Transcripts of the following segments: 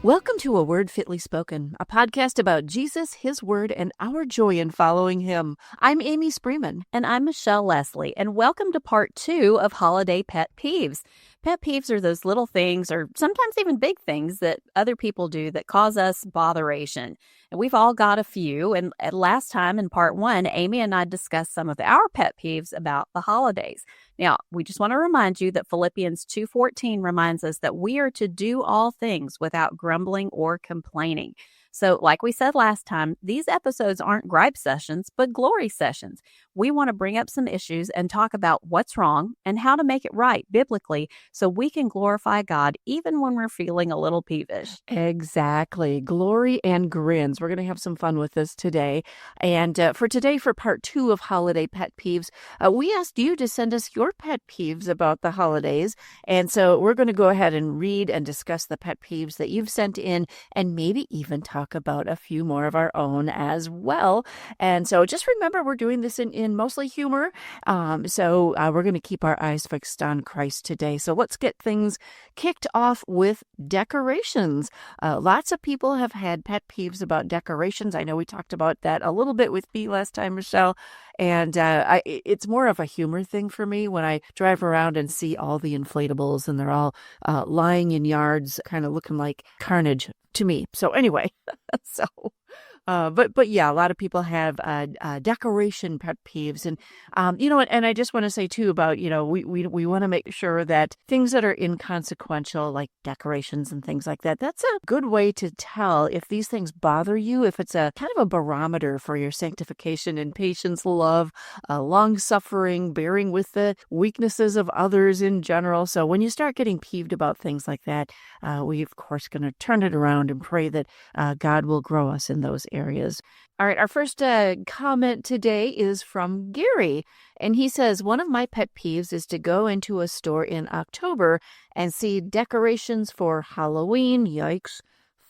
Welcome to A Word Fitly Spoken, a podcast about Jesus, His Word, and our joy in following Him. I'm Amy Spreeman. And I'm Michelle Leslie, and welcome to part 2 of Holiday Pet Peeves. Pet peeves are those little things, or sometimes even big things, that other people do that cause us botheration. And we've all got a few, and last time in part 1, Amy and I discussed some of our pet peeves about the holidays. Now, we just want to remind you that Philippians 2:14 reminds us that we are to do all things without grumbling or complaining. So, like we said last time, these episodes aren't gripe sessions, but glory sessions. We want to bring up some issues and talk about what's wrong and how to make it right biblically so we can glorify God even when we're feeling a little peevish. Exactly. Glory and grins. We're going to have some fun with this today. And for today, for part 2 of Holiday Pet Peeves, we asked you to send us your pet peeves about the holidays. And so we're going to go ahead and read and discuss the pet peeves that you've sent in and maybe even talk about a few more of our own as well. And so just remember, we're doing this in mostly humor. So we're going to keep our eyes fixed on Christ today. So let's get things kicked off with decorations. Lots of people have had pet peeves about decorations. I know we talked about that a little bit with me last time, Michelle. And it's more of a humor thing for me when I drive around and see all the inflatables and they're all lying in yards, kind of looking like carnage to me. So anyway, but yeah, a lot of people have decoration pet peeves, and and I just want to say too about we want to make sure that things that are inconsequential, like decorations and things like that, that's a good way to tell if these things bother you. If it's a kind of a barometer for your sanctification and patience, love, long suffering, bearing with the weaknesses of others in general. So when you start getting peeved about things like that, we of course going to turn it around and pray that God will grow us in those areas. All right, our first comment today is from Gary, and he says, one of my pet peeves is to go into a store in October and see decorations for Halloween, yikes,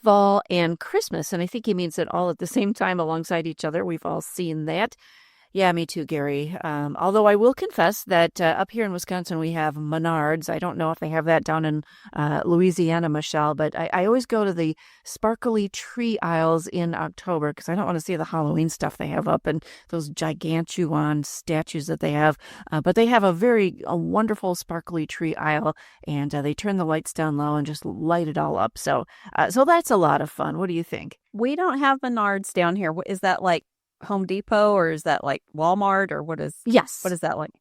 fall, and Christmas. And I think he means it all at the same time alongside each other. We've all seen that. Yeah, me too, Gary. Although I will confess that up here in Wisconsin, we have Menards. I don't know if they have that down in Louisiana, Michelle, but I always go to the sparkly tree aisles in October because I don't want to see the Halloween stuff they have up and those gigantuan statues that they have. But they have a wonderful sparkly tree aisle, and they turn the lights down low and just light it all up. So that's a lot of fun. What do you think? We don't have Menards down here. Is that like Home Depot, or is that like Walmart, or what is that like?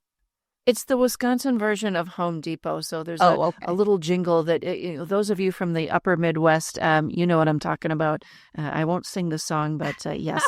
It's the Wisconsin version of Home Depot. So there's a little jingle that those of you from the upper Midwest, you know what I'm talking about. I won't sing the song, but yes.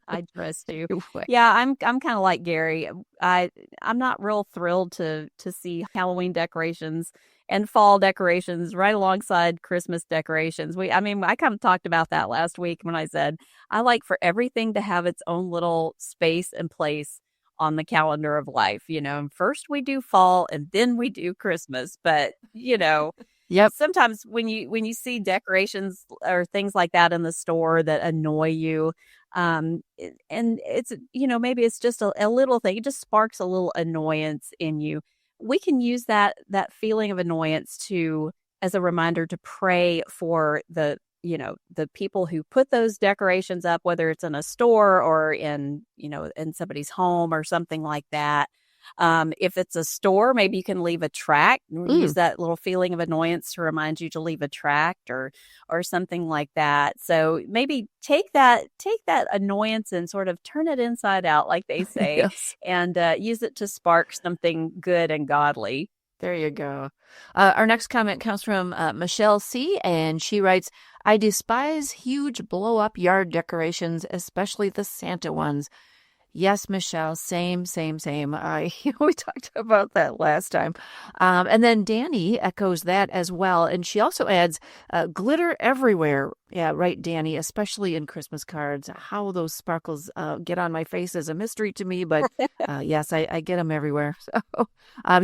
I trust you. Yeah, I'm kind of like Gary. I'm not real thrilled to see Halloween decorations and fall decorations right alongside Christmas decorations. I kind of talked about that last week when I said I like for everything to have its own little space and place on the calendar of life. First we do fall and then we do Christmas. But Yep. Sometimes when you see decorations or things like that in the store that annoy you, and it's maybe it's just a little thing, it just sparks a little annoyance in you. We can use that feeling of annoyance as a reminder to pray for the people who put those decorations up, whether it's in a store or in somebody's home or something like that. If it's a store, maybe you can leave a tract, use that little feeling of annoyance to remind you to leave a tract or something like that. So maybe take that annoyance and sort of turn it inside out, like they say, Yes. and use it to spark something good and godly. There you go. Our next comment comes from Michelle C., and she writes, I despise huge blow-up yard decorations, especially the Santa ones. Yes, Michelle, same. We talked about that last time. And then Danny echoes that as well. And she also adds glitter everywhere. Yeah, right, Danny, especially in Christmas cards. How those sparkles get on my face is a mystery to me. But yes, I get them everywhere. So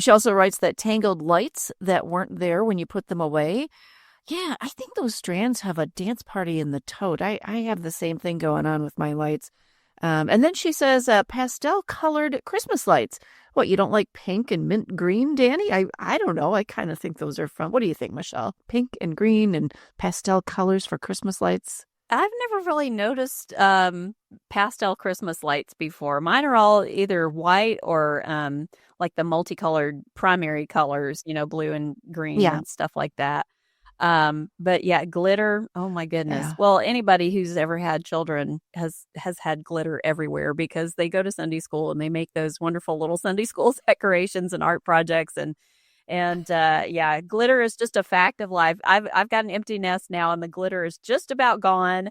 she also writes that tangled lights that weren't there when you put them away. Yeah, I think those strands have a dance party in the tote. I have the same thing going on with my lights. And then she says, pastel colored Christmas lights. What, you don't like pink and mint green, Danny? I don't know. I kind of think those are fun. What do you think, Michelle? Pink and green and pastel colors for Christmas lights? I've never really noticed pastel Christmas lights before. Mine are all either white or like the multicolored primary colors, blue and green Yeah. and stuff like that. But yeah, glitter, oh my goodness. Yeah. Well, anybody who's ever had children has had glitter everywhere because they go to Sunday school and they make those wonderful little Sunday school decorations and art projects and yeah, glitter is just a fact of life. I've got an empty nest now and the glitter is just about gone.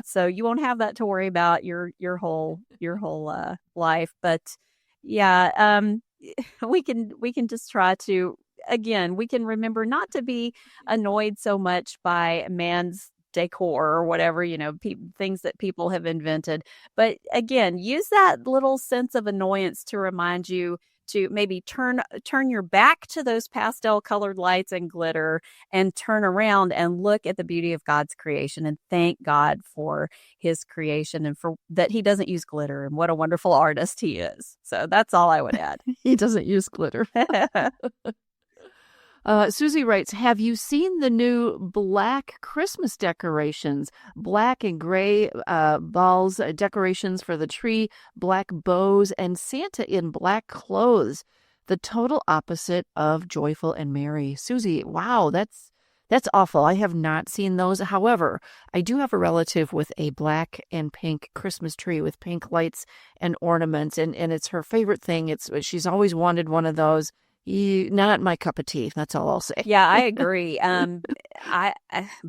So you won't have that to worry about your whole life. But yeah, we can just try to, again, we can remember not to be annoyed so much by man's decor or whatever, things that people have invented. But again, use that little sense of annoyance to remind you to maybe turn your back to those pastel colored lights and glitter and turn around and look at the beauty of God's creation and thank God for his creation and for that he doesn't use glitter and what a wonderful artist he is. So that's all I would add. He doesn't use glitter. Susie writes, have you seen the new black Christmas decorations? Black and gray balls, decorations for the tree, black bows, and Santa in black clothes. The total opposite of joyful and merry. Susie, wow, that's awful. I have not seen those. However, I do have a relative with a black and pink Christmas tree with pink lights and ornaments, and it's her favorite thing. She's always wanted one of those. Not my cup of tea. That's all I'll say. Yeah, I agree. I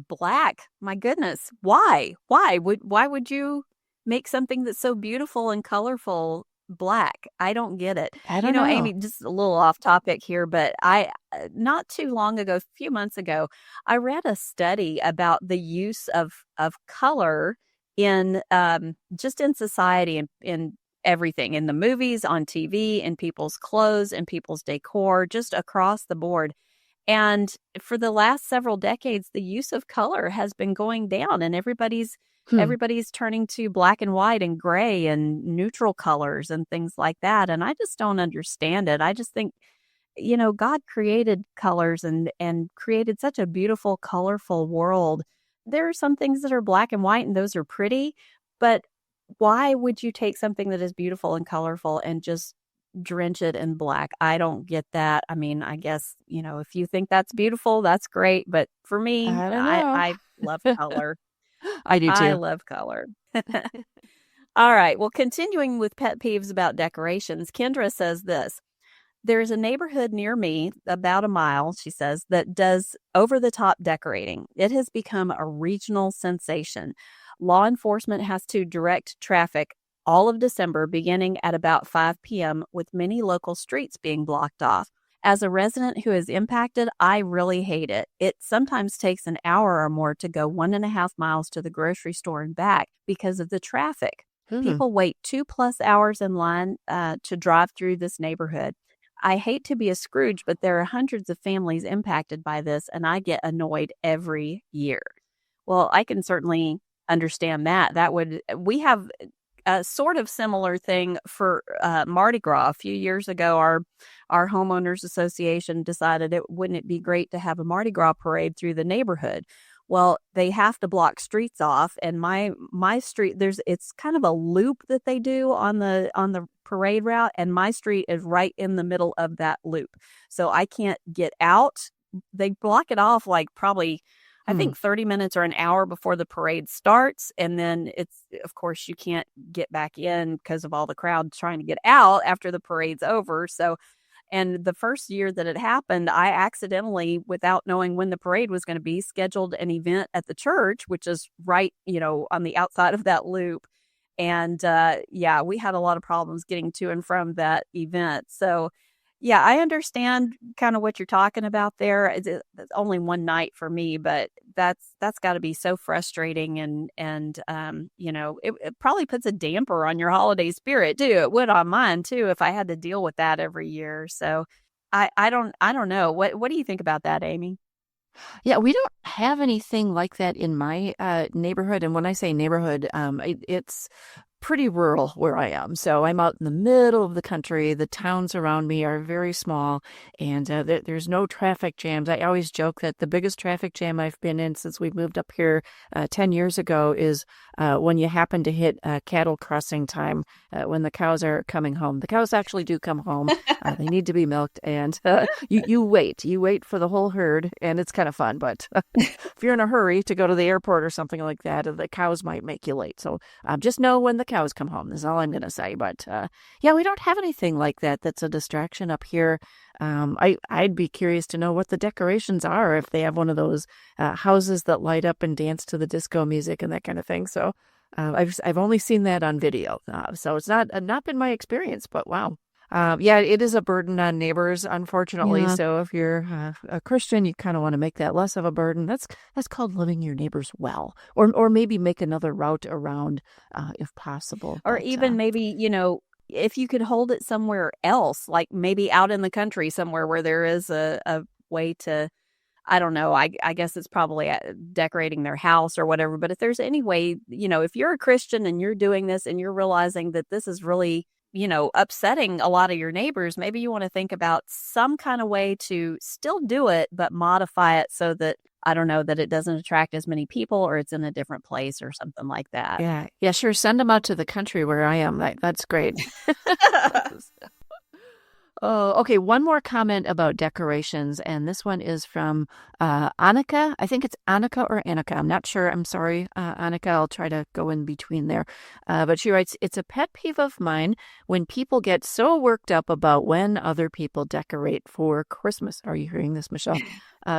black. My goodness, why? Why would you make something that's so beautiful and colorful black? I don't get it. I don't know. Amy, just a little off topic here, but I not too long ago, a few months ago, I read a study about the use of color in just in society and in everything, in the movies, on TV, in people's clothes, in people's decor, just across the board. And for the last several decades, the use of color has been going down, and everybody's turning to black and white and gray and neutral colors and things like that. And I just don't understand it. I just think, God created colors and created such a beautiful, colorful world. There are some things that are black and white, and those are pretty, but why would you take something that is beautiful and colorful and just drench it in black? I don't get that. I mean, I guess, if you think that's beautiful, that's great. But for me, I don't know. I love color. I do I too. love color. All right. Well, continuing with pet peeves about decorations, Kendra says this. There's a neighborhood near me, about a mile, she says, that does over-the-top decorating. It has become a regional sensation. Law enforcement has to direct traffic all of December, beginning at about 5 p.m., with many local streets being blocked off. As a resident who is impacted, I really hate it. It sometimes takes an hour or more to go 1.5 miles to the grocery store and back because of the traffic. People wait 2+ hours in line to drive through this neighborhood. I hate to be a Scrooge, but there are hundreds of families impacted by this, and I get annoyed every year. Well, I can certainly understand that. We have a sort of similar thing for Mardi Gras. A few years ago, our homeowners association decided wouldn't it be great to have a Mardi Gras parade through the neighborhood. Well, they have to block streets off, and my street, it's kind of a loop that they do on the parade route, and my street is right in the middle of that loop. So I can't get out. They block it off like probably I think 30 minutes or an hour before the parade starts. And then of course, you can't get back in because of all the crowd trying to get out after the parade's over. So, and the first year that it happened, I accidentally, without knowing when the parade was going to be, scheduled an event at the church, which is right, on the outside of that loop. And yeah, we had a lot of problems getting to and from that event. So, yeah, I understand kind of what you're talking about there. It's only one night for me, but that's got to be so frustrating, and it probably puts a damper on your holiday spirit too. It would on mine too if I had to deal with that every year. So I don't know. What do you think about that, Amy? Yeah, we don't have anything like that in my neighborhood. And when I say neighborhood, it's pretty rural where I am. So I'm out in the middle of the country. The towns around me are very small, and there's no traffic jams. I always joke that the biggest traffic jam I've been in since we moved up here 10 years ago is when you happen to hit cattle crossing time when the cows are coming home. The cows actually do come home. They need to be milked, and you wait for the whole herd, and it's kind of fun. But if you're in a hurry to go to the airport or something like that, the cows might make you late. So just know when the cows come home. Is all I'm going to say. But yeah, we don't have anything like that that's a distraction up here. I'd be curious to know what the decorations are, if they have one of those houses that light up and dance to the disco music and that kind of thing. So I've only seen that on video, so it's not been my experience. But wow. Yeah, it is a burden on neighbors, unfortunately. Yeah. So if you're a Christian, you kind of want to make that less of a burden. That's called loving your neighbors well, or maybe make another route around if possible. Or But even maybe, if you could hold it somewhere else, like maybe out in the country somewhere where there is a way to, I don't know, I guess it's probably decorating their house or whatever. But if there's any way, if you're a Christian and you're doing this and you're realizing that this is really, upsetting a lot of your neighbors, maybe you want to think about some kind of way to still do it, but modify it so that, I don't know, that it doesn't attract as many people or it's in a different place or something like that. yeah, sure. Send them out to the country where I am. That's great. Oh, okay. One more comment about decorations, and this one is from Annika. I think it's Annika or Annika. I'm not sure. I'm sorry, Annika. I'll try to go in between there. But she writes, it's a pet peeve of mine when people get so worked up about when other people decorate for Christmas. Are you hearing this, Michelle?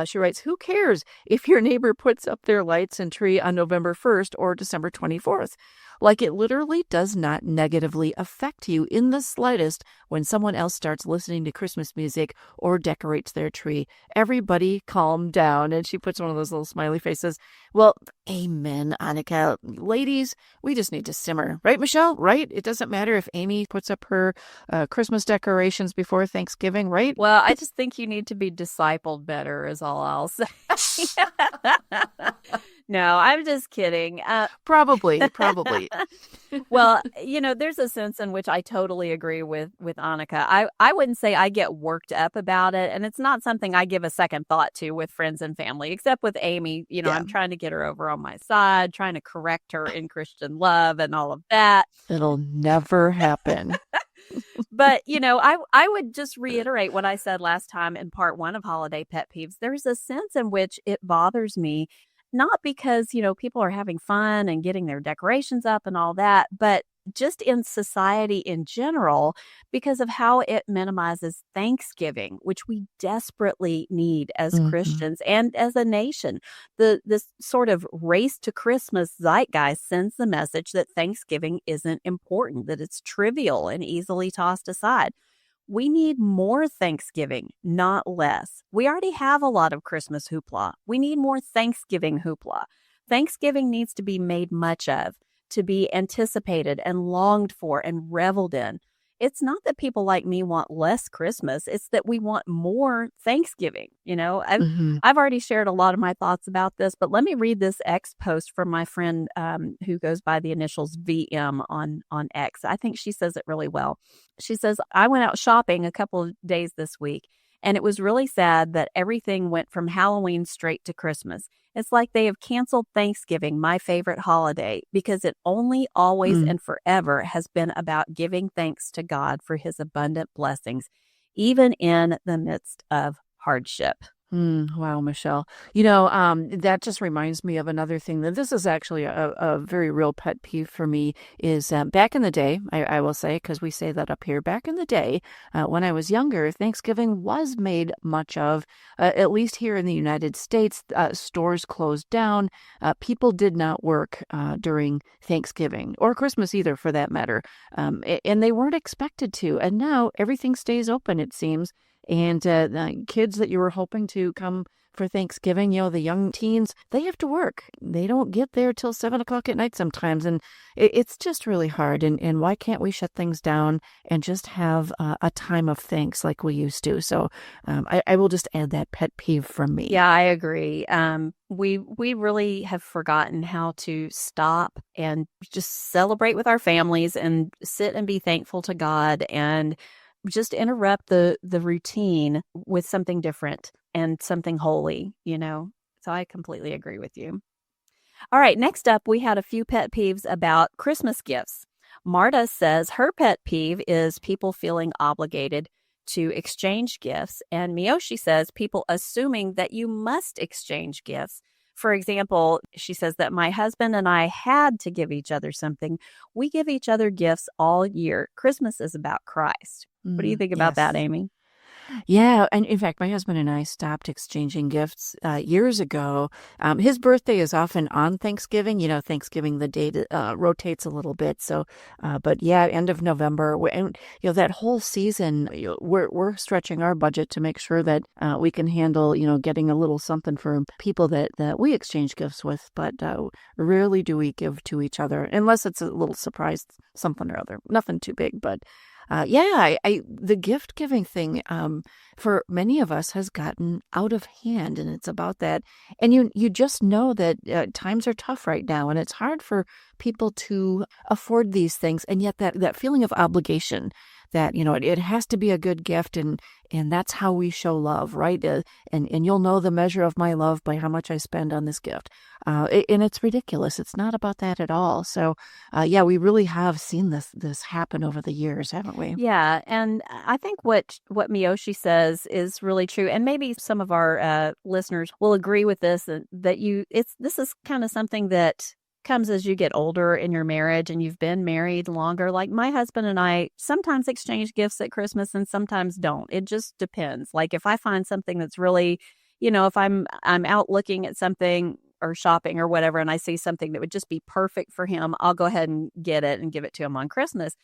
She writes, who cares if your neighbor puts up their lights and tree on November 1st or December 24th? Like, it literally does not negatively affect you in the slightest when someone else starts listening to Christmas music or decorates their tree. Everybody calm down. And she puts one of those little smiley faces. Well, amen, Annika. Ladies, we just need to simmer. Right, Michelle? Right? It doesn't matter if Amy puts up her Christmas decorations before Thanksgiving, right? Well, I just think you need to be discipled better is all I'll say. No, I'm just kidding. Probably. Well, there's a sense in which I totally agree with Annika. I wouldn't say I get worked up about it, and it's not something I give a second thought to with friends and family, except with Amy. Yeah. I'm trying to get her over on my side, trying to correct her in Christian love and all of that. It'll never happen. But, I would just reiterate what I said last time in part 1 of Holiday Pet Peeves. There's a sense in which it bothers me, not because, people are having fun and getting their decorations up and all that, but just in society in general, because of how it minimizes Thanksgiving, which we desperately need as Christians and as a nation. This sort of race to Christmas zeitgeist sends the message that Thanksgiving isn't important, that it's trivial and easily tossed aside. We need more Thanksgiving, not less. We already have a lot of Christmas hoopla. We need more Thanksgiving hoopla. Thanksgiving needs to be made much of, to be anticipated and longed for and reveled in. It's not that people like me want less Christmas. It's that we want more Thanksgiving. I've already shared a lot of my thoughts about this, but let me read this X post from my friend who goes by the initials VM on X. I think she says it really well. She says, I went out shopping a couple of days this week, and it was really sad that everything went from Halloween straight to Christmas. It's like they have canceled Thanksgiving, my favorite holiday, because it only, always, and forever has been about giving thanks to God for his abundant blessings, even in the midst of hardship. Wow, Michelle. That just reminds me of another thing that this is actually a very real pet peeve for me is back in the day, I will say, because we say that up here, back in the day, when I was younger, Thanksgiving was made much of, at least here in the United States. Stores closed down. People did not work during Thanksgiving or Christmas either, for that matter. And they weren't expected to. And now everything stays open, it seems. And the kids that you were hoping to come for Thanksgiving, the young teens, they have to work. They don't get there till 7 o'clock at night sometimes. And it's just really hard. And why can't we shut things down and just have a time of thanks like we used to? So I will just add that pet peeve from me. Yeah, I agree. We really have forgotten how to stop and just celebrate with our families and sit and be thankful to God and just interrupt the routine with something different and something holy, So I completely agree with you. All right, next up, we had a few pet peeves about Christmas gifts. Marta says her pet peeve is people feeling obligated to exchange gifts. And Miyoshi says people assuming that you must exchange gifts. For example, she says that my husband and I had to give each other something. We give each other gifts all year. Christmas is about Christ. What do you think about that, Yes. Amy? Yeah, and in fact, my husband and I stopped exchanging gifts years ago. His birthday is often on Thanksgiving. Thanksgiving, the date rotates a little bit. So, but yeah, end of November, and that whole season, we're stretching our budget to make sure that we can handle getting a little something for people that we exchange gifts with. But rarely do we give to each other unless it's a little surprise, something or other. Nothing too big, but. The gift giving thing for many of us has gotten out of hand, and it's about that. And you just know that times are tough right now, and it's hard for people to afford these things, and yet that feeling of obligation that it has to be a good gift, and that's how we show love, right? And you'll know the measure of my love by how much I spend on this gift. And it's ridiculous. It's not about that at all. So, we really have seen this happen over the years, haven't we? Yeah, and I think what Miyoshi says is really true, and maybe some of our listeners will agree with this. This is kind of something that comes as you get older in your marriage and you've been married longer. Like my husband and I sometimes exchange gifts at Christmas and sometimes don't. It just depends. Like if I find something that's really, if I'm out looking at something or shopping or whatever, and I see something that would just be perfect for him, I'll go ahead and get it and give it to him on Christmas.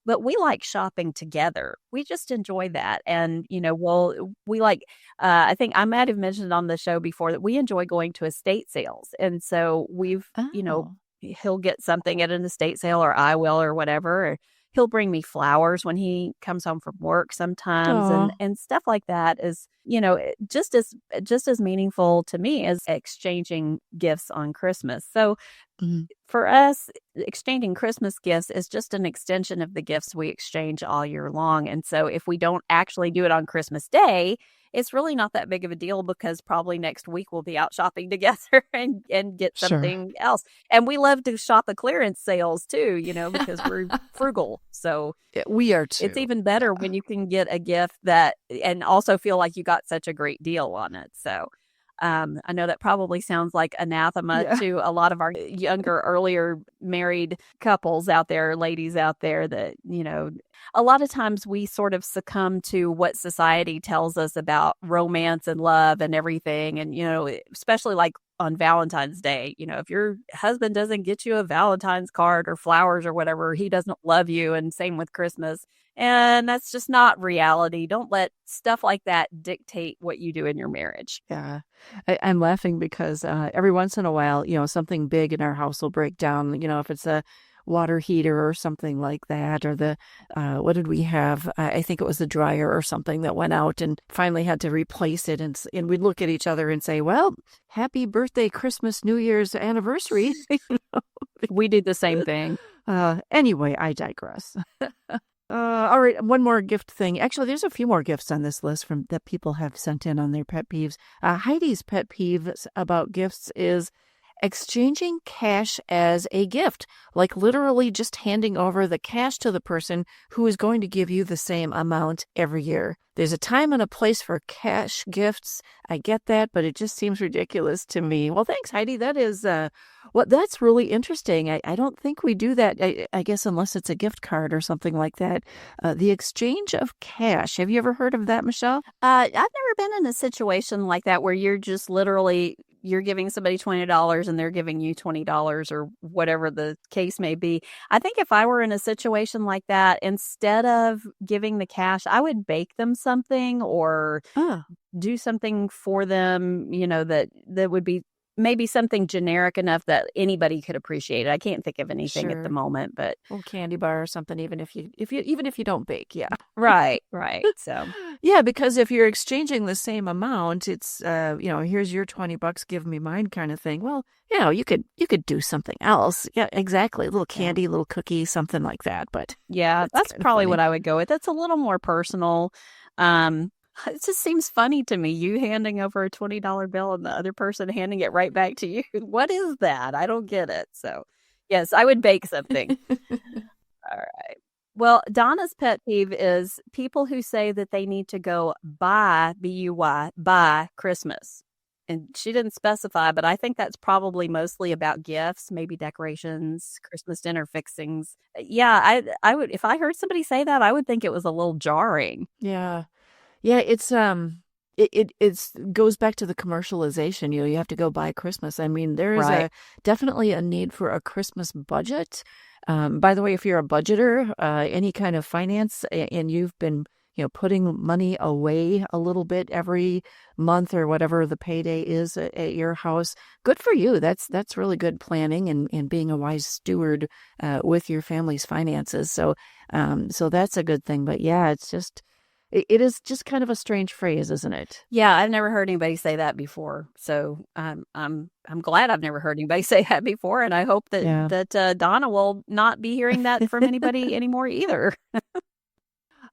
But we like shopping together. We just enjoy that. And, we like, I think I might have mentioned on the show before that we enjoy going to estate sales. And so Oh. he'll get something at an estate sale or I will or whatever. Or he'll bring me flowers when he comes home from work sometimes. Oh. And stuff like that is, just as meaningful to me as exchanging gifts on Christmas. So, for us, exchanging Christmas gifts is just an extension of the gifts we exchange all year long. And so if we don't actually do it on Christmas Day, it's really not that big of a deal because probably next week we'll be out shopping together and get Sure. something else. And we love to shop at clearance sales too, because we're frugal. So We are too. it's even better when you can get a gift and also feel like you got such a great deal on it. So I know that probably sounds like anathema to a lot of our younger, earlier married couples out there, ladies out there that, a lot of times we sort of succumb to what society tells us about romance and love and everything. And, especially like on Valentine's Day, if your husband doesn't get you a Valentine's card or flowers or whatever, he doesn't love you. And same with Christmas. And that's just not reality. Don't let stuff like that dictate what you do in your marriage. Yeah. I'm laughing because every once in a while, something big in our house will break down, if it's a water heater or something like that, or what did we have? I think it was the dryer or something that went out and finally had to replace it. And we'd look at each other and say, well, happy birthday, Christmas, New Year's anniversary. We do the same thing. Anyway, I digress. All right, one more gift thing. Actually, there's a few more gifts on this list that people have sent in on their pet peeves. Heidi's pet peeves about gifts is exchanging cash as a gift, like literally just handing over the cash to the person who is going to give you the same amount every year. There's a time and a place for cash gifts. I get that, but it just seems ridiculous to me. Well, thanks, Heidi. That is that's really interesting. I don't think we do that, I guess, unless it's a gift card or something like that. The exchange of cash. Have you ever heard of that, Michelle? I've never been in a situation like that where you're just literally you're giving somebody $20 and they're giving you $20 or whatever the case may be. I think if I were in a situation like that, instead of giving the cash, I would bake them something or Oh, do something for them, that would be maybe something generic enough that anybody could appreciate it. I can't think of anything at the sure. moment, but Little candy bar or something, even if you don't bake, yeah. right, right. So, Yeah, because if you're exchanging the same amount, it's here's your $20, give me mine kind of thing. Well, you could do something else. Yeah, exactly. A little yeah. candy, a little cookie, something like that. But Yeah, that's that's kind of probably funny. what I would go with. That's a little more personal. Um, it just seems funny to me, you handing over a $20 bill and the other person handing it right back to you. What is that? I don't get it. So, yes, I would bake something. All right. Well, Donna's pet peeve is people who say that they need to go buy, B-U-Y, buy Christmas. And she didn't specify, but I think that's probably mostly about gifts, maybe decorations, Christmas dinner fixings. Yeah, I would if I heard somebody say that, I would think it was a little jarring. Yeah. Yeah, it's goes back to the commercialization. You have to go buy Christmas. I mean, there is Right. a definitely a need for a Christmas budget. By the way, if you're a budgeter, any kind of finance, and you've been, putting money away a little bit every month or whatever the payday is at your house, good for you. That's really good planning and being a wise steward with your family's finances. So that's a good thing. But yeah, it is just kind of a strange phrase, isn't it? Yeah, I've never heard anybody say that before. So I'm glad I've never heard anybody say that before, and I hope that Yeah. Donna will not be hearing that from anybody anymore either.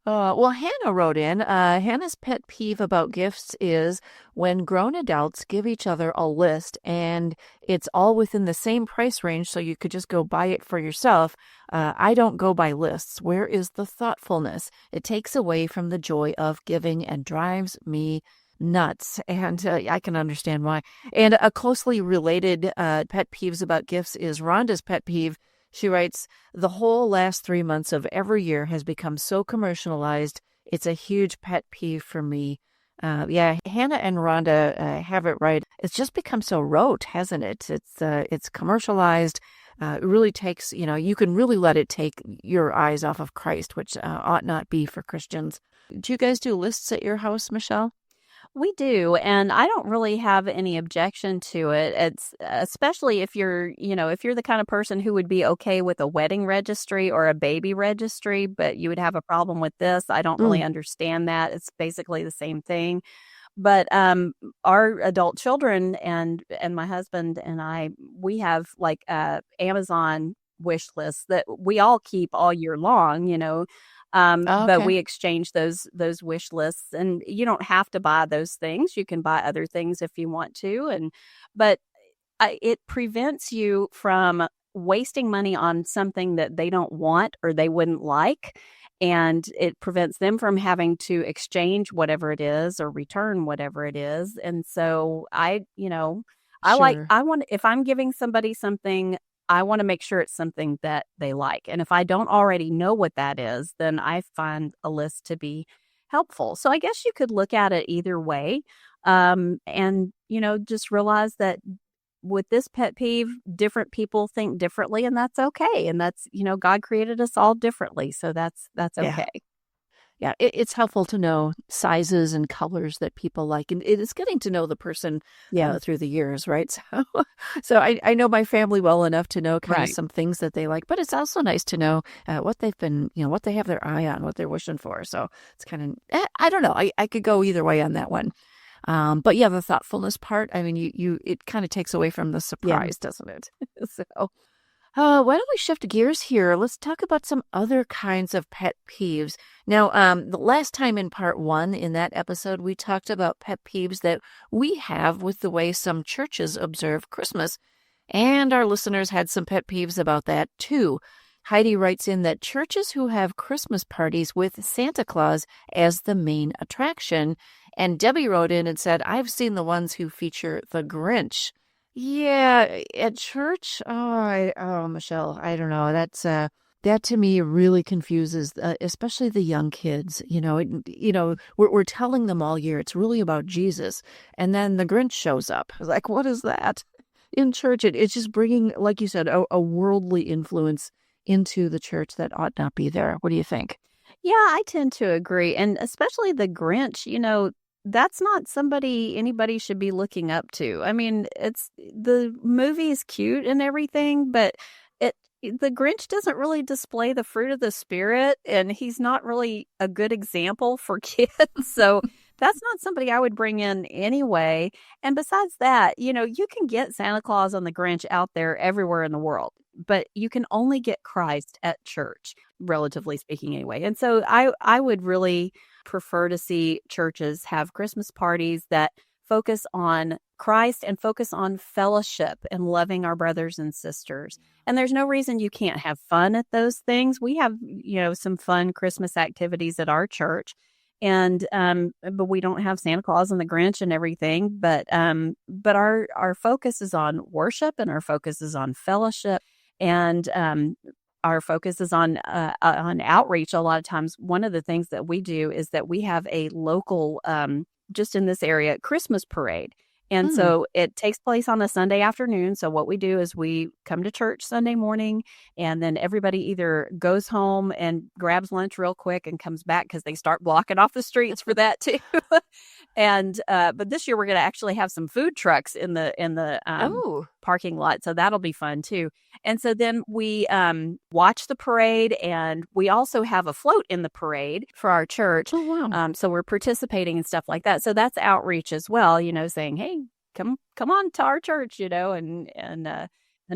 Well, Hannah wrote in, Hannah's pet peeve about gifts is when grown adults give each other a list and it's all within the same price range, so you could just go buy it for yourself. I don't go by lists. Where is the thoughtfulness? It takes away from the joy of giving and drives me nuts. And I can understand why. And a closely related pet peeves about gifts is Rhonda's pet peeve. She writes, the whole last 3 months of every year has become so commercialized. It's a huge pet peeve for me. Yeah, Hannah and Rhonda have it right. It's just become so rote, hasn't it? It's commercialized. It really takes, you can really let it take your eyes off of Christ, which ought not be for Christians. Do you guys do lists at your house, Michelle? We do, and I don't really have any objection to it. It's especially if you're the kind of person who would be okay with a wedding registry or a baby registry, but you would have a problem with this. I don't really Mm. understand that. It's basically the same thing. But our adult children and my husband and I, we have like Amazon wish lists that we all keep all year long, Oh, but okay. we exchange those wish lists, and you don't have to buy those things. You can buy other things if you want to, but it prevents you from wasting money on something that they don't want or they wouldn't like, and it prevents them from having to exchange whatever it is or return whatever it is. And so Sure. I want if I'm giving somebody something, I want to make sure it's something that they like. And if I don't already know what that is, then I find a list to be helpful. So I guess you could look at it either way. And just realize that with this pet peeve, different people think differently, and that's okay. And that's, God created us all differently. So that's Yeah. okay. Yeah, it's helpful to know sizes and colors that people like, and it is getting to know the person Yeah. through the years, right? So I know my family well enough to know kind of Right. some things that they like, but it's also nice to know what they've been, what they have their eye on, what they're wishing for. So it's kind of, I don't know, I could go either way on that one. But yeah, the thoughtfulness part, I mean, it kind of takes away from the Yeah. surprise, doesn't it? So. Why don't we shift gears here? Let's talk about some other kinds of pet peeves. Now, the last time in part one in that episode, we talked about pet peeves that we have with the way some churches observe Christmas. And our listeners had some pet peeves about that too. Heidi writes in that churches who have Christmas parties with Santa Claus as the main attraction. And Debbie wrote in and said, I've seen the ones who feature the Grinch. Yeah, at church? Oh, Michelle, I don't know. That to me really confuses, especially the young kids. We're telling them all year it's really about Jesus, and then the Grinch shows up. It's like, what is that in church? It's just bringing, like you said, a worldly influence into the church that ought not be there. What do you think? Yeah, I tend to agree, and especially the Grinch, that's not somebody anybody should be looking up to. I mean, it's the movie is cute and everything, but it the Grinch doesn't really display the fruit of the spirit, and he's not really a good example for kids. So that's not somebody I would bring in anyway. And besides that, you can get Santa Claus and the Grinch out there everywhere in the world, but you can only get Christ at church, relatively speaking, anyway. And so I would really prefer to see churches have Christmas parties that focus on Christ and focus on fellowship and loving our brothers and sisters. And there's no reason you can't have fun at those things. We have, some fun Christmas activities at our church. And but we don't have Santa Claus and the Grinch and everything. But our focus is on worship, and our focus is on fellowship, and our focus is on outreach. A lot of times, one of the things that we do is that we have a local, just in this area, Christmas parade. And Hmm. so it takes place on a Sunday afternoon. So what we do is we come to church Sunday morning, and then everybody either goes home and grabs lunch real quick and comes back because they start blocking off the streets for that too. And but this year we're going to actually have some food trucks in the Oh. parking lot, so that'll be fun too. And so then we watch the parade, and we also have a float in the parade for our church. Oh, wow. So we're participating and stuff like that. So that's outreach as well, saying, "Hey, come on to our church," and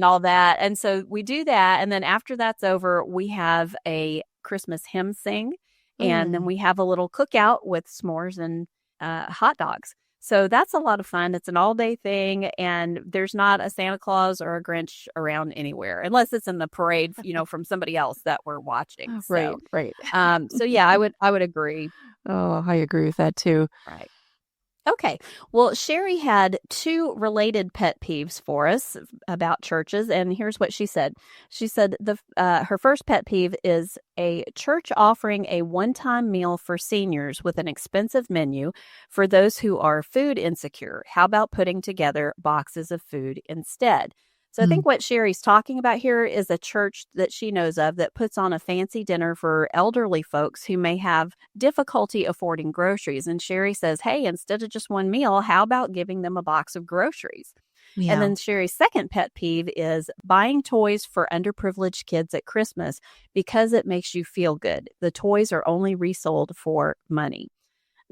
all that. And so we do that, and then after that's over, we have a Christmas hymn sing, and then Mm. we have a little cookout with s'mores and hot dogs. So that's a lot of fun. It's an all-day thing, and there's not a Santa Claus or a Grinch around anywhere, unless it's in the parade, from somebody else that we're watching. Right, So, right. so yeah, I would agree. Oh, I agree with that too. Right. Okay. Well, Sherry had two related pet peeves for us about churches, and here's what she said. She said her first pet peeve is a church offering a one-time meal for seniors with an expensive menu for those who are food insecure. How about putting together boxes of food instead? So I Mm. think what Sherry's talking about here is a church that she knows of that puts on a fancy dinner for elderly folks who may have difficulty affording groceries. And Sherry says, hey, instead of just one meal, how about giving them a box of groceries? And Yeah. then Sherry's second pet peeve is buying toys for underprivileged kids at Christmas because it makes you feel good. The toys are only resold for money.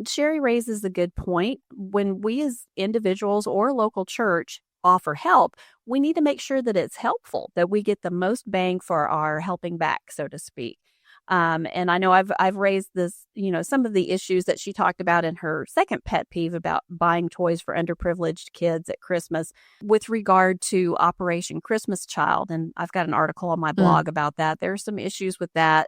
Sherry raises a good point. When we as individuals or local church offer help, we need to make sure that it's helpful, that we get the most bang for our helping back, so to speak. And I know I've raised this, some of the issues that she talked about in her second pet peeve about buying toys for underprivileged kids at Christmas with regard to Operation Christmas Child. And I've got an article on my Mm. blog about that. There are some issues with that,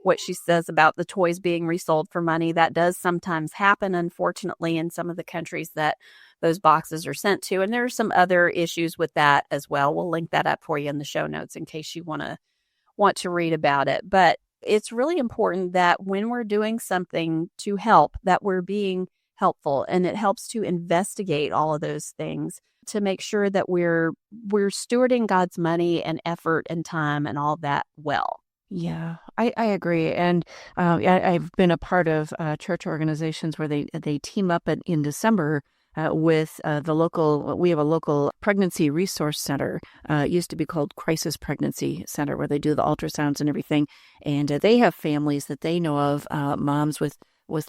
what she says about the toys being resold for money, that does sometimes happen, unfortunately, in some of the countries that those boxes are sent to. And there are some other issues with that as well. We'll link that up for you in the show notes in case you want to read about it. But it's really important that when we're doing something to help, that we're being helpful, and it helps to investigate all of those things to make sure that we're stewarding God's money and effort and time and all that well. Yeah, I agree. And I've been a part of church organizations where they team up in December with we have a local pregnancy resource center. It used to be called Crisis Pregnancy Center, where they do the ultrasounds and everything. And they have families that they know of, moms with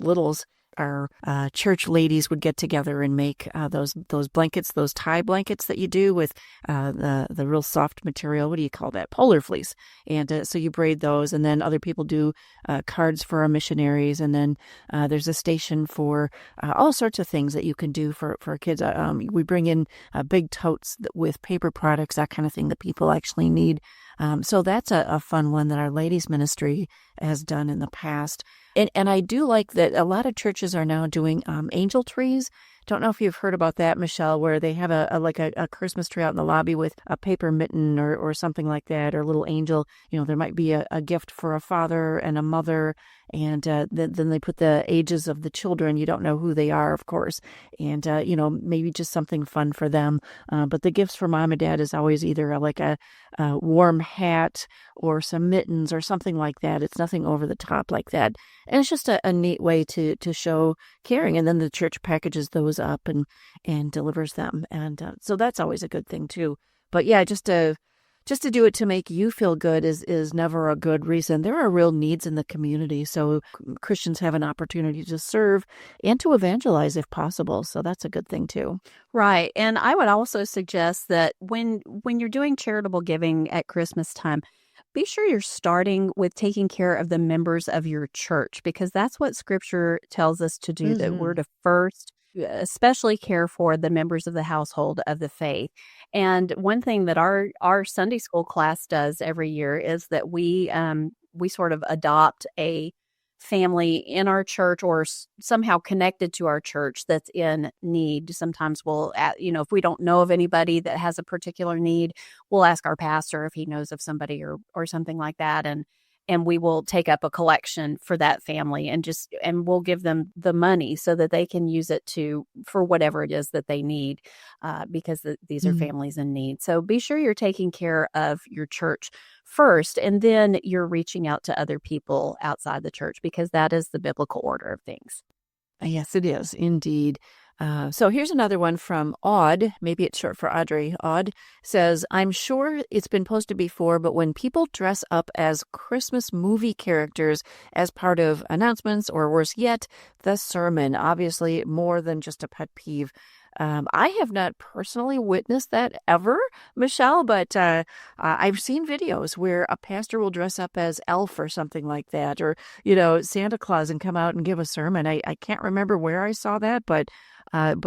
littles. Our church ladies would get together and make those blankets, those tie blankets that you do with the real soft material. What do you call that? Polar fleece. And so you braid those, and then other people do cards for our missionaries, and then there's a station for all sorts of things that you can do for kids. We bring in big totes with paper products, that kind of thing that people actually need. So that's a fun one that our ladies ministry has done in the past. And I do like that a lot of churches are now doing angel trees Don't know if you've heard about that, Michelle, where they have a Christmas tree out in the lobby with a paper mitten or something like that, or a little angel. There might be a gift for a father and a mother, and then they put the ages of the children. You don't know who they are, of course, and maybe just something fun for them. But the gifts for mom and dad is always either a warm hat or some mittens or something like that. It's nothing over the top like that. And it's just a neat way to show caring. And then the church packages those up and delivers them. And so that's always a good thing too. But yeah, just to do it to make you feel good is never a good reason. There are real needs in the community. So Christians have an opportunity to serve and to evangelize if possible. So that's a good thing too. Right. And I would also suggest that when you're doing charitable giving at Christmas time, be sure you're starting with taking care of the members of your church, because that's what Scripture tells us to do, that we're to first especially care for the members of the household of the faith. And one thing that our Sunday school class does every year is that we sort of adopt a family in our church or somehow connected to our church that's in need. Sometimes we'll, if we don't know of anybody that has a particular need, we'll ask our pastor if he knows of somebody or something like that. And we will take up a collection for that family and we'll give them the money so that they can use it for whatever it is that they need, because these are families in need. So be sure you're taking care of your church first, and then you're reaching out to other people outside the church, because that is the biblical order of things. Yes, it is indeed. So here's another one from Aud. Maybe it's short for Audrey. Aud says, I'm sure it's been posted before, but when people dress up as Christmas movie characters as part of announcements, or worse yet, the sermon, obviously more than just a pet peeve. I have not personally witnessed that ever, Michelle, but I've seen videos where a pastor will dress up as Elf or something like that, or, Santa Claus, and come out and give a sermon. I can't remember where I saw that, but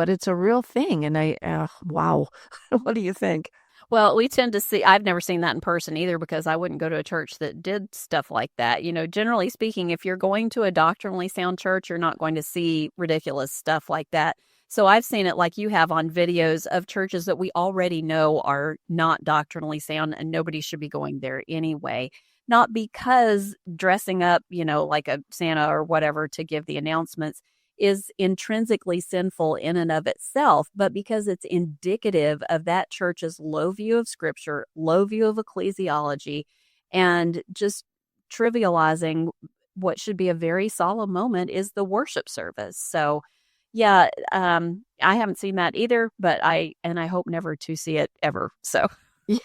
it's a real thing. And wow. What do you think? Well, we tend to see, I've never seen that in person either, because I wouldn't go to a church that did stuff like that. Generally speaking, if you're going to a doctrinally sound church, you're not going to see ridiculous stuff like that. So I've seen it like you have on videos of churches that we already know are not doctrinally sound, and nobody should be going there anyway. Not because dressing up, like a Santa or whatever to give the announcements is intrinsically sinful in and of itself, but because it's indicative of that church's low view of Scripture, low view of ecclesiology, and just trivializing what should be a very solemn moment is the worship service. So yeah, I haven't seen that either, but I hope never to see it ever. So, yeah.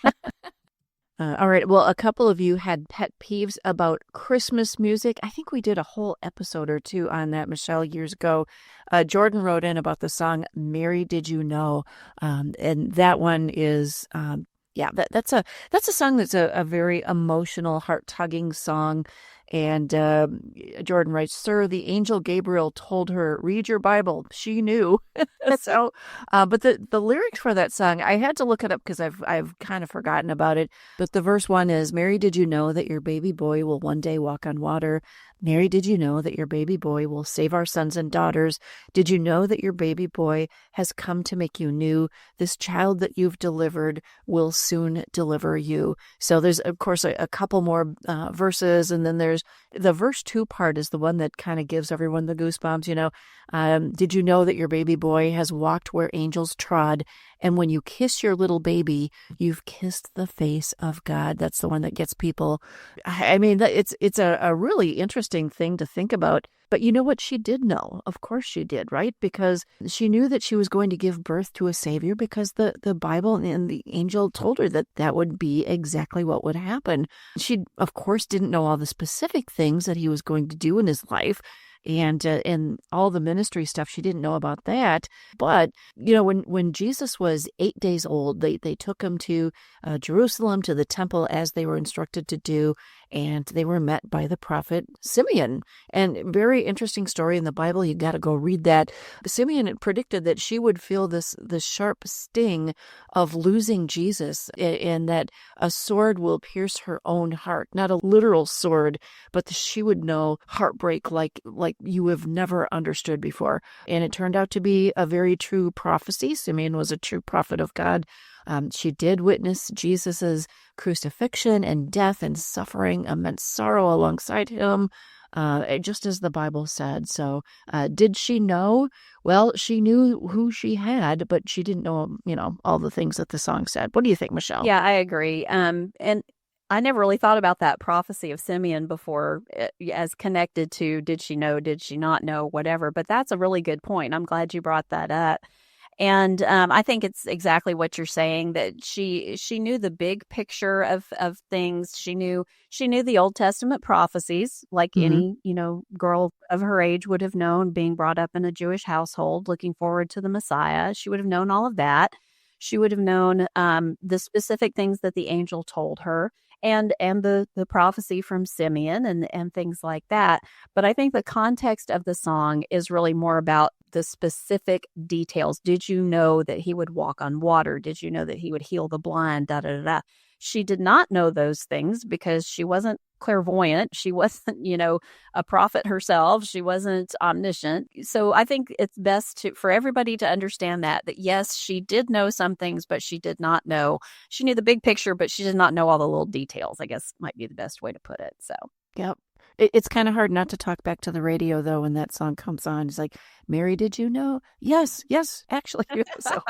All right. Well, a couple of you had pet peeves about Christmas music. I think we did a whole episode or two on that, Michelle, years ago. Jordan wrote in about the song "Mary, Did You Know?" And that one is, that's a song that's a very emotional, heart-tugging song. And Jordan writes, "Sir, the angel Gabriel told her, read your Bible. She knew." So, but the lyrics for that song, I had to look it up because I've kind of forgotten about it. But the verse one is, "Mary, did you know that your baby boy will one day walk on water? Mary, did you know that your baby boy will save our sons and daughters? Did you know that your baby boy has come to make you new? This child that you've delivered will soon deliver you." So there's, of course, a couple more verses. And then there's the verse 2 part is the one that kind of gives everyone the goosebumps. Did you know that your baby boy has walked where angels trod? And when you kiss your little baby, you've kissed the face of God. That's the one that gets people. I mean, it's a really interesting thing to think about. But you know what? She did know. Of course she did, right? Because she knew that she was going to give birth to a Savior, because the Bible and the angel told her that would be exactly what would happen. She, of course, didn't know all the specific things that he was going to do in his life. And all the ministry stuff, she didn't know about that. But, when Jesus was 8 days old, they took him to Jerusalem, to the temple, as they were instructed to do. and they were met by the prophet Simeon. And very interesting story in the Bible. You got to go read that. Simeon had predicted that she would feel this sharp sting of losing Jesus, and that a sword will pierce her own heart. Not a literal sword, but she would know heartbreak like you have never understood before. And it turned out to be a very true prophecy. Simeon was a true prophet of God. She did witness Jesus's crucifixion and death and suffering, immense sorrow alongside him, just as the Bible said. So did she know? Well, she knew who she had, but she didn't know, all the things that the song said. What do you think, Michelle? Yeah, I agree. And I never really thought about that prophecy of Simeon before as connected to did she know, did she not know, whatever. But that's a really good point. I'm glad you brought that up. And I think it's exactly what you're saying, that she knew the big picture of things. She knew the Old Testament prophecies, like any girl of her age would have known, being brought up in a Jewish household, looking forward to the Messiah. She would have known all of that. She would have known the specific things that the angel told her, and the prophecy from Simeon and things like that. But I think the context of the song is really more about the specific details. Did you know that he would walk on water? Did you know that he would heal the blind? Da, da, da, da. She did not know those things because she wasn't clairvoyant. She wasn't, a prophet herself. She wasn't omniscient. So I think it's best for everybody to understand that yes, she did know some things, but she did not know. She knew the big picture, but she did not know all the little details, I guess might be the best way to put it. So, yep. It's kind of hard not to talk back to the radio, though, when that song comes on. It's like, Mary, did you know? Yes, actually. So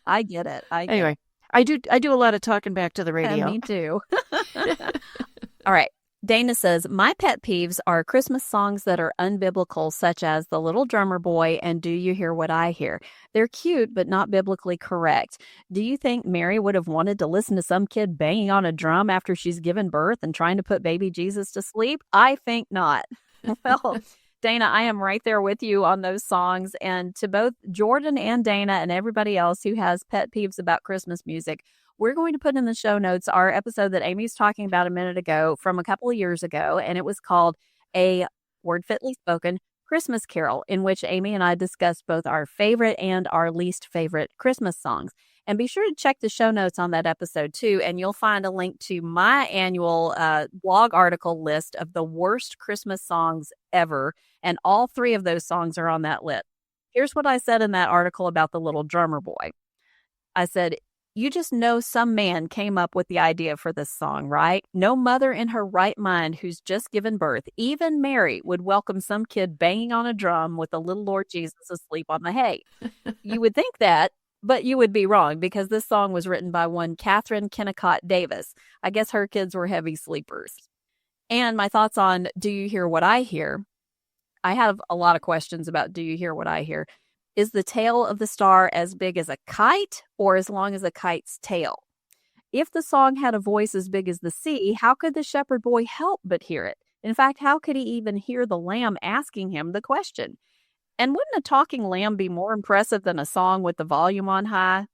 I get it. Anyway, I do a lot of talking back to the radio. Me too. All right. Dana says, my pet peeves are Christmas songs that are unbiblical, such as The Little Drummer Boy and Do You Hear What I Hear? They're cute, but not biblically correct. Do you think Mary would have wanted to listen to some kid banging on a drum after she's given birth and trying to put baby Jesus to sleep? I think not. Well, Dana, I am right there with you on those songs. And to both Jordan and Dana and everybody else who has pet peeves about Christmas music, we're going to put in the show notes our episode that Amy's talking about a minute ago from a couple of years ago, and it was called A Word Fitly Spoken Christmas Carol, in which Amy and I discussed both our favorite and our least favorite Christmas songs. And be sure to check the show notes on that episode too, and you'll find a link to my annual blog article list of the worst Christmas songs ever, and all 3 of those songs are on that list. Here's what I said in that article about The Little Drummer Boy. I said, you just know some man came up with the idea for this song, right? No mother in her right mind who's just given birth, even Mary, would welcome some kid banging on a drum with the little Lord Jesus asleep on the hay. You would think that, but you would be wrong, because this song was written by one Catherine Kennicott Davis. I guess her kids were heavy sleepers. And my thoughts on Do You Hear What I Hear? I have a lot of questions about Do You Hear What I Hear? Is the tail of the star as big as a kite or as long as a kite's tail? If the song had a voice as big as the sea, how could the shepherd boy help but hear it? In fact, how could he even hear the lamb asking him the question? And wouldn't a talking lamb be more impressive than a song with the volume on high?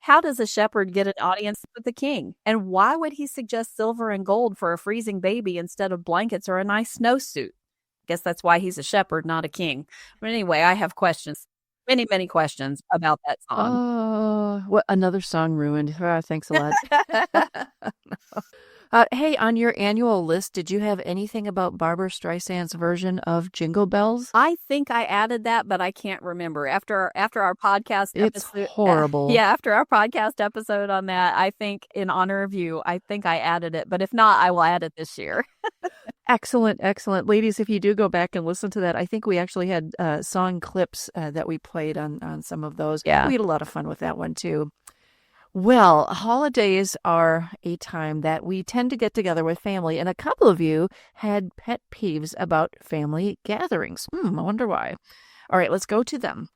How does a shepherd get an audience with the king? And why would he suggest silver and gold for a freezing baby instead of blankets or a nice snowsuit? Guess that's why he's a shepherd, not a king. But anyway, I have questions. Many, many questions about that song. Oh, what another song ruined. Thanks a lot. Hey, on your annual list, did you have anything about Barbra Streisand's version of Jingle Bells? I think I added that, but I can't remember. After our podcast episode, it's horrible. Yeah, after our podcast episode on that, I think in honor of you, I think I added it. But if not, I will add it this year. Excellent. Ladies, if you do go back and listen to that, I think we actually had song clips that we played on some of those. Yeah. We had a lot of fun with that one, too. Well, holidays are a time that we tend to get together with family, and a couple of you had pet peeves about family gatherings. I wonder why. All right, let's go to them.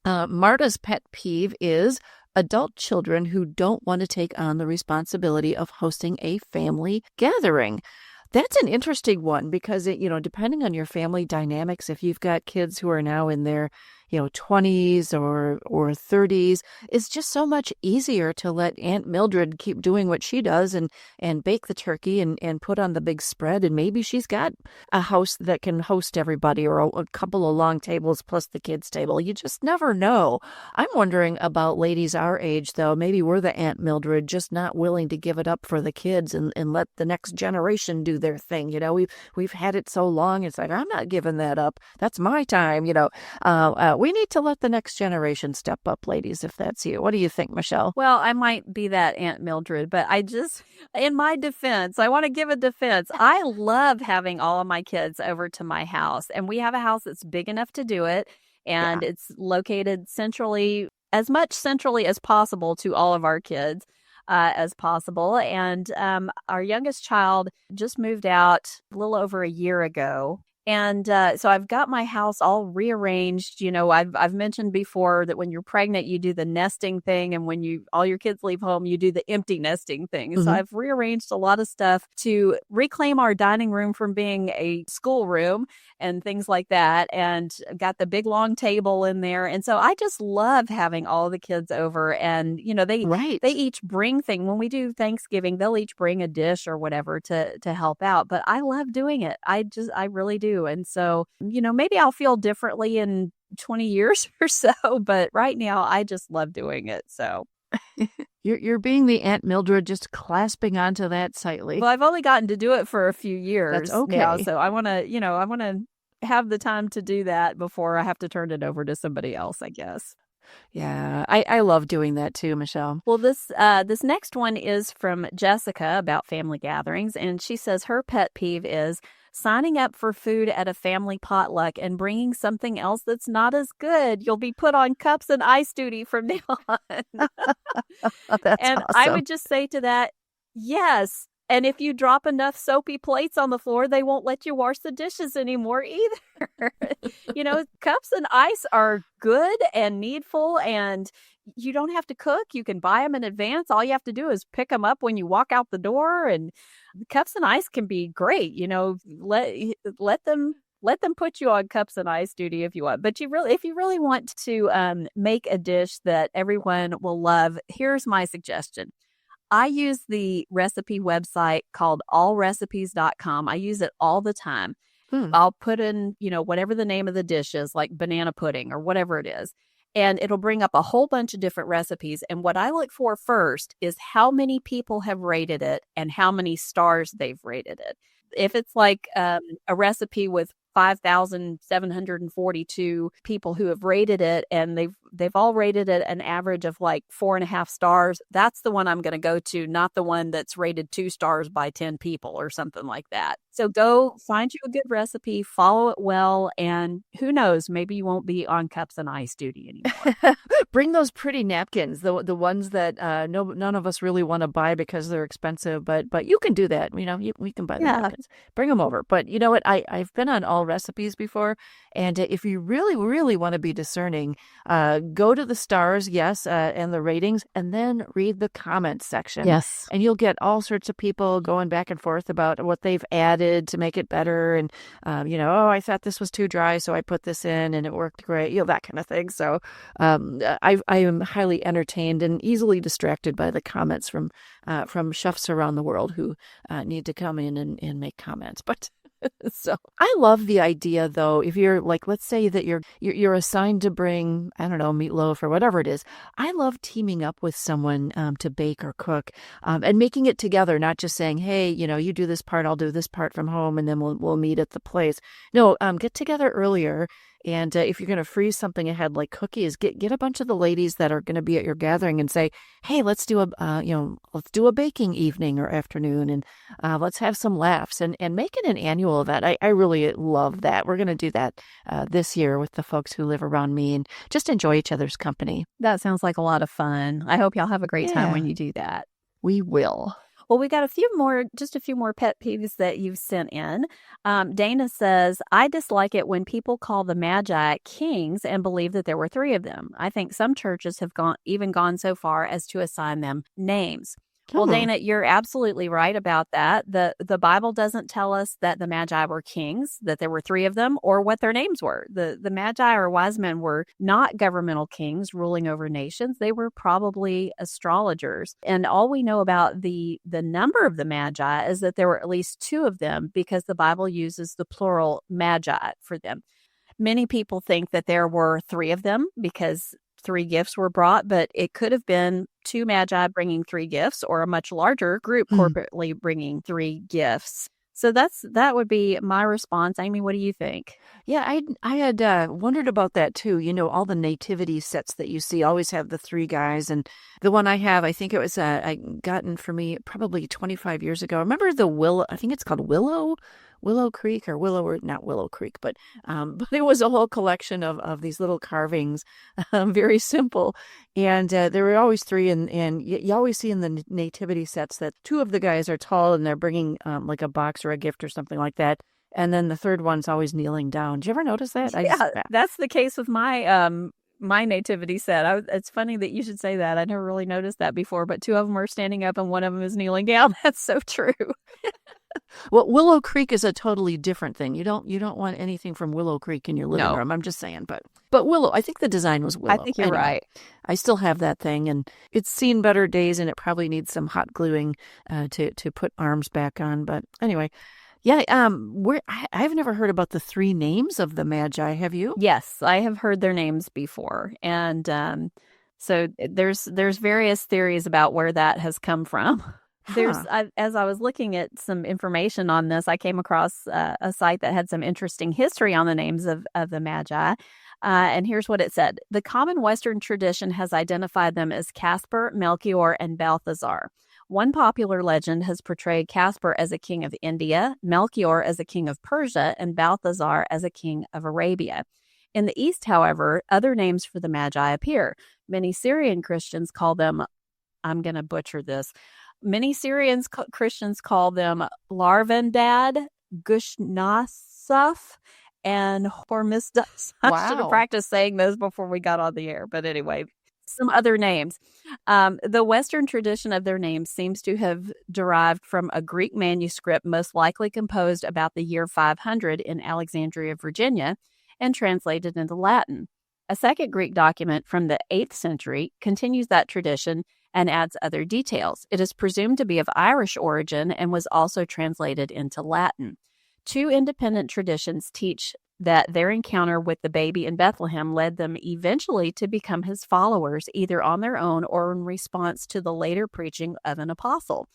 Marta's pet peeve is adult children who don't want to take on the responsibility of hosting a family gathering. That's an interesting one because, depending on your family dynamics, if you've got kids who are now in their, 20s or 30s, it's just so much easier to let Aunt Mildred keep doing what she does and bake the turkey and put on the big spread. And maybe she's got a house that can host everybody, or a couple of long tables plus the kids' table. You just never know. I'm wondering about ladies our age, though. Maybe we're the Aunt Mildred, just not willing to give it up for the kids and let the next generation do their thing. We've had it so long. It's like, I'm not giving that up. That's my time. We need to let the next generation step up, ladies, if that's you. What do you think, Michelle? Well, I might be that Aunt Mildred, but in my defense, I want to give a defense. I love having all of my kids over to my house, and we have a house that's big enough to do it, and Yeah. it's located as much centrally as possible to all of our kids. As possible. And our youngest child just moved out a little over a year ago. And so I've got my house all rearranged. I've mentioned before that when you're pregnant, you do the nesting thing. And when all your kids leave home, you do the empty nesting thing. So Mm-hmm. I've rearranged a lot of stuff to reclaim our dining room from being a schoolroom and things like that. And got the big long table in there. And so I just love having all the kids over. And, they Right. each bring things. When we do Thanksgiving, they'll each bring a dish or whatever to help out. But I love doing it. I really do. And so, maybe I'll feel differently in 20 years or so, but right now I just love doing it. So You're being the Aunt Mildred, just clasping onto that tightly. I've only gotten to do it for a few years now. okay. So I want to have the time to do that before I have to turn it over to somebody else, I guess. Yeah, I love doing that too, Michelle. Well, this next one is from Jessica about family gatherings, and she says her pet peeve is signing up for food at a family potluck and bringing something else that's not as good. You'll be put on cups and ice duty from now on. That's And awesome. I would just say to that, yes. And if you drop enough soapy plates on the floor, they won't let you wash the dishes anymore either. Cups and ice are good and needful, and you don't have to cook. You can buy them in advance. All you have to do is pick them up when you walk out the door, and cups and ice can be great. Let them put you on cups and ice duty if you want. But if you really want to make a dish that everyone will love, here's my suggestion. I use the recipe website called allrecipes.com. I use it all the time. I'll put in, whatever the name of the dish is, like banana pudding or whatever it is. And it'll bring up a whole bunch of different recipes. And what I look for first is how many people have rated it and how many stars they've rated it. If it's like a recipe with 5,742 people who have rated it, and they've all rated it an average of like 4.5 stars, that's the one I'm going to go to, not the one that's rated 2 stars by 10 people or something like that. So go find you a good recipe, follow it well, and who knows, maybe you won't be on cups and ice duty anymore. Bring those pretty napkins, the ones that none of us really want to buy because they're expensive, but you can do that. We can buy the napkins. Bring them over. But you know what? I've been on All Recipes before, and if you really, really want to be discerning, go to the stars, yes, and the ratings, and then read the comments section. Yes. And you'll get all sorts of people going back and forth about what they've added to make it better. And, I thought this was too dry, so I put this in and it worked great, that kind of thing. So I am highly entertained and easily distracted by the comments from chefs around the world who need to come in and make comments. But so I love the idea, though, if you're like, let's say that you're assigned to bring, I don't know, meatloaf or whatever it is. I love teaming up with someone to bake or cook and making it together, not just saying, hey, you do this part, I'll do this part from home, and then we'll meet at the place. No, get together earlier. And if you're going to freeze something ahead like cookies, get a bunch of the ladies that are going to be at your gathering and say, hey, let's do a baking evening or afternoon, and let's have some laughs and make it an annual event. I really love that. We're going to do that this year with the folks who live around me and just enjoy each other's company. That sounds like a lot of fun. I hope y'all have a great time when you do that. We will. Well, we got just a few more pet peeves that you've sent in. Dana says, I dislike it when people call the Magi kings and believe that there were 3 of them. I think some churches have gone so far as to assign them names. Well, Oh. Dana, you're absolutely right about that. The Bible doesn't tell us that the Magi were kings, that there were three of them, or what their names were. The Magi or wise men were not governmental kings ruling over nations. They were probably astrologers. And all we know about the number of the Magi is that there were at least two of them because the Bible uses the plural Magi for them. Many people think that there were three of them because three gifts were brought, but it could have been two magi bringing three gifts or a much larger group Hmm. corporately bringing three gifts. So that would be my response. Amy, what do you think? Yeah, I had wondered about that too. You know, all the nativity sets that you see always have the three guys, and the one I have, I think it was I gotten for me probably 25 years ago. Remember the Willow? I think it's called Willow Creek or Willow or not Willow Creek, but but it was a whole collection of these little carvings, very simple, and there were always three, and you always see in the nativity sets that two of the guys are tall and they're bringing like a box or a gift or something like that. And then the third one's always kneeling down. Did you ever notice that? Yeah, that's the case with my nativity set. It's funny that you should say that. I never really noticed that before, but two of them are standing up and one of them is kneeling down. That's so true. Well, Willow Creek is a totally different thing. You don't want anything from Willow Creek in your living No, room. I'm just saying, but Willow, I think the design was I Willow. think you're Anyway, right. I still have that thing, and it's seen better days, and it probably needs some hot gluing to put arms back on. But anyway, yeah, I've never heard about the three names of the Magi. Have you? Yes, I have heard their names before, and so there's various theories about where that has come from. Huh. As I was looking at some information on this, I came across a site that had some interesting history on the names of the Magi. And here's what it said. The common Western tradition has identified them as Caspar, Melchior, and Balthazar. One popular legend has portrayed Caspar as a king of India, Melchior as a king of Persia, and Balthazar as a king of Arabia. In the East, however, other names for the Magi appear. Many Syrian Christians call them, I'm going to butcher this, many Christians call them Larvendad, Gushnasaf, and Hormisdas. I should have Wow. practiced saying those before we got on the air, but anyway, some other names. The Western tradition of their names seems to have derived from a Greek manuscript most likely composed about the year 500 in Alexandria, Virginia, and translated into Latin. A second Greek document from the 8th century continues that tradition and adds other details. It is presumed to be of Irish origin and was also translated into Latin. Two independent traditions teach that their encounter with the baby in Bethlehem led them eventually to become his followers, either on their own or in response to the later preaching of an apostle,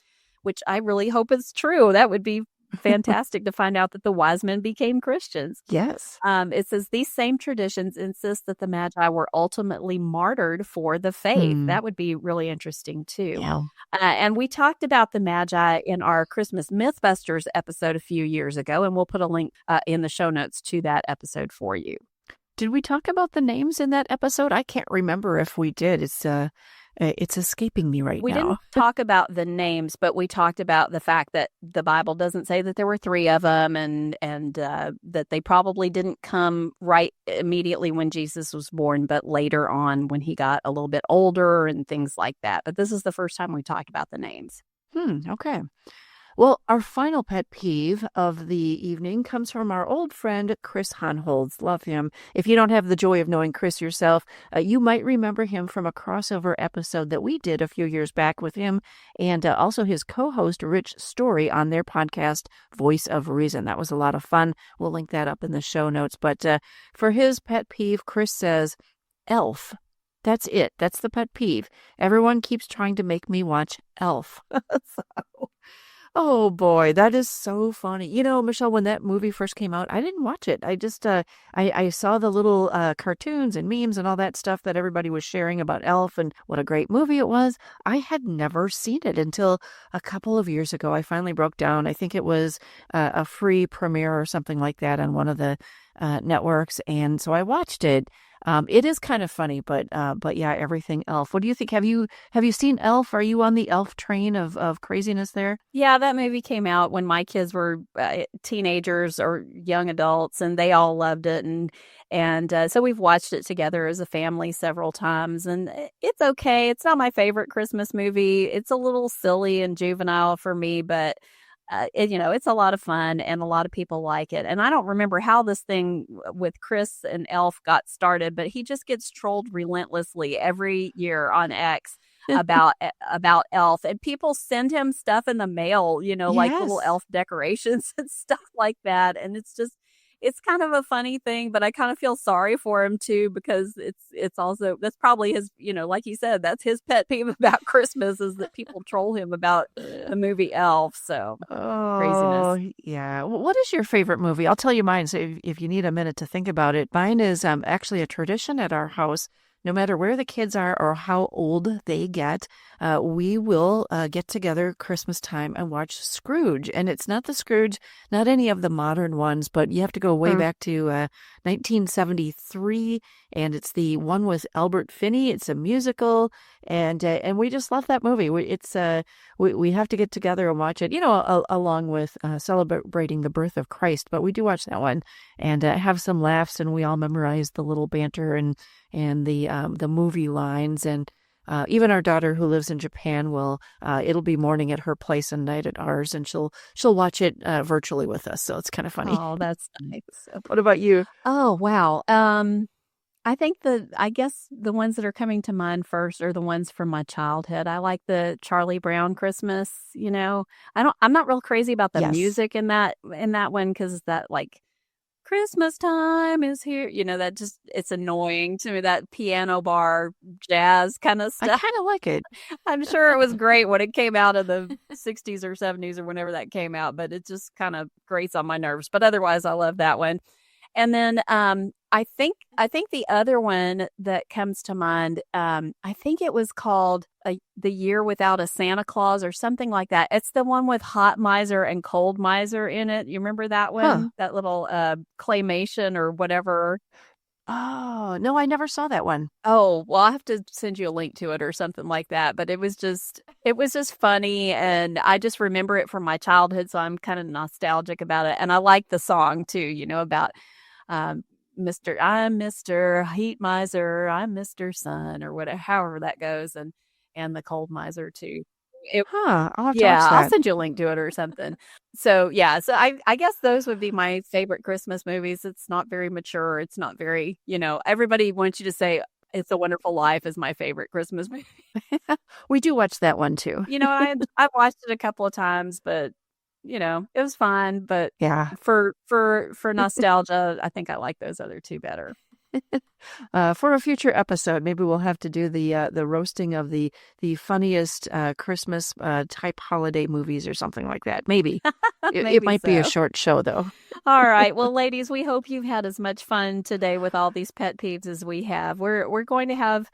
which I really hope is true. That would be fantastic to find out that the wise men became Christians. Yes. It says these same traditions insist that the Magi were ultimately martyred for the faith. Hmm. That would be really interesting too. Yeah. And we talked about the Magi in our Christmas Mythbusters episode a few years ago, and we'll put a link in the show notes to that episode for you. Did we talk about the names in that episode? I can't remember if we did. It's escaping me right We now. didn't talk about the names, but we talked about the fact that the Bible doesn't say that there were three of them, and that they probably didn't come right immediately when Jesus was born, but later on when he got a little bit older and things like that. But this is the first time we talked about the names. Okay. Well, our final pet peeve of the evening comes from our old friend, Chris Honholz. Love him. If you don't have the joy of knowing Chris yourself, you might remember him from a crossover episode that we did a few years back with him and also his co-host, Rich Story, on their podcast, Voice of Reason. That was a lot of fun. We'll link that up in the show notes. But for his pet peeve, Chris says, Elf. That's it. That's the pet peeve. Everyone keeps trying to make me watch Elf. So, oh boy, that is so funny. You know, Michelle, when that movie first came out, I didn't watch it. I just I saw the little cartoons and memes and all that stuff that everybody was sharing about Elf and what a great movie it was. I had never seen it until a couple of years ago. I finally broke down. I think it was a free premiere or something like that on one of the networks, and so I watched it. It is kind of funny, but yeah, everything Elf. What do you think? Have you seen Elf? Are you on the Elf train of craziness there? Yeah, that movie came out when my kids were teenagers or young adults, and they all loved it. And so we've watched it together as a family several times, and it's okay. It's not my favorite Christmas movie. It's a little silly and juvenile for me, but it's a lot of fun, and a lot of people like it. And I don't remember how this thing with Chris and Elf got started, but he just gets trolled relentlessly every year on X about Elf, and people send him stuff in the mail, like little Yes. elf decorations and stuff like that. And it's kind of a funny thing, but I kind of feel sorry for him too, because it's also, that's probably his, like you said, that's his pet peeve about Christmas, is that people troll him about the movie Elf. So craziness. Oh, yeah. What is your favorite movie? I'll tell you mine. So if you need a minute to think about it, mine is actually a tradition at our house. No matter where the kids are or how old they get, we will get together Christmas time and watch Scrooge. And it's not the Scrooge, not any of the modern ones, but you have to go way Mm. back to 1973, and it's the one with Albert Finney. It's a musical, and we just love that movie. We have to get together and watch it, along with celebrating the birth of Christ. But we do watch that one and have some laughs, and we all memorize the little banter and the movie lines. And even our daughter, who lives in Japan, will it'll be morning at her place and night at ours, and she'll watch it virtually with us. So it's kind of funny. Oh, that's nice. What about you? Oh, wow. I guess the ones that are coming to mind first are the ones from my childhood. I like the Charlie Brown Christmas, I'm not real crazy about the Yes. music in that one, because that, like, Christmas time is here, that just, it's annoying to me, that piano bar jazz kind of I stuff. kind of like it. I'm sure it was great when it came out in the 60s or 70s or whenever that came out, but it just kind of grates on my nerves. But otherwise, I love that one. And then I think the other one that comes to mind, I think it was called The Year Without a Santa Claus or something like that. It's the one with Hot Miser and Cold Miser in it. You remember that Huh. one? That little claymation or whatever. Oh, no, I never saw that one. Oh, well, I'll have to send you a link to it or something like that. But it was just funny, and I just remember it from my childhood, so I'm kind of nostalgic about it. And I like the song too, about um, I'm Mr. Heat Miser, I'm Mr. Sun, or whatever, however that goes, and the Cold Miser too. It, Huh. I'll have to watch yeah, I'll that. send you a link to it or something. So yeah, so I guess those would be my favorite Christmas movies. It's not very mature. It's not very, everybody wants you to say It's a Wonderful Life is my favorite Christmas movie. We do watch that one too. I've watched it a couple of times, but it was fine. But Yeah. for nostalgia, I think I like those other two better. For a future episode, maybe we'll have to do the roasting of the funniest Christmas type holiday movies or something like that. Maybe it Maybe might be a so. short show though. All right. Well, ladies, we hope you've had as much fun today with all these pet peeves as we have. We're going to have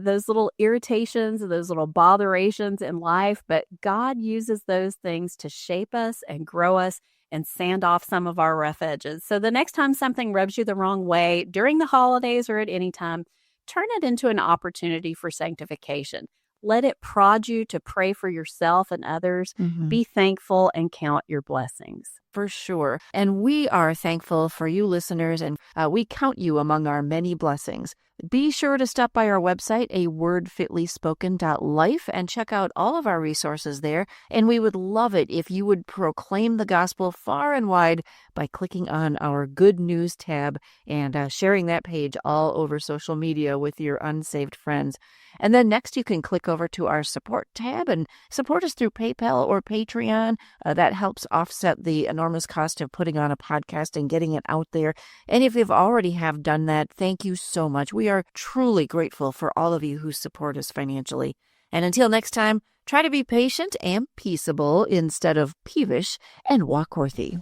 those little irritations, those little botherations in life, but God uses those things to shape us and grow us and sand off some of our rough edges. So the next time something rubs you the wrong way during the holidays or at any time, turn it into an opportunity for sanctification. Let it prod you to pray for yourself and others. Mhm. Be thankful and count your blessings. For sure. And we are thankful for you listeners, and we count you among our many blessings. Be sure to stop by our website, awordfitlyspoken.life, and check out all of our resources there. And we would love it if you would proclaim the gospel far and wide by clicking on our Good News tab and sharing that page all over social media with your unsaved friends. And then next, you can click over to our support tab and support us through PayPal or Patreon. That helps offset the enormous cost of putting on a podcast and getting it out there. And if you've already have done that, thank you so much. We are truly grateful for all of you who support us financially. And until next time, try to be patient and peaceable instead of peevish, and walk worthy.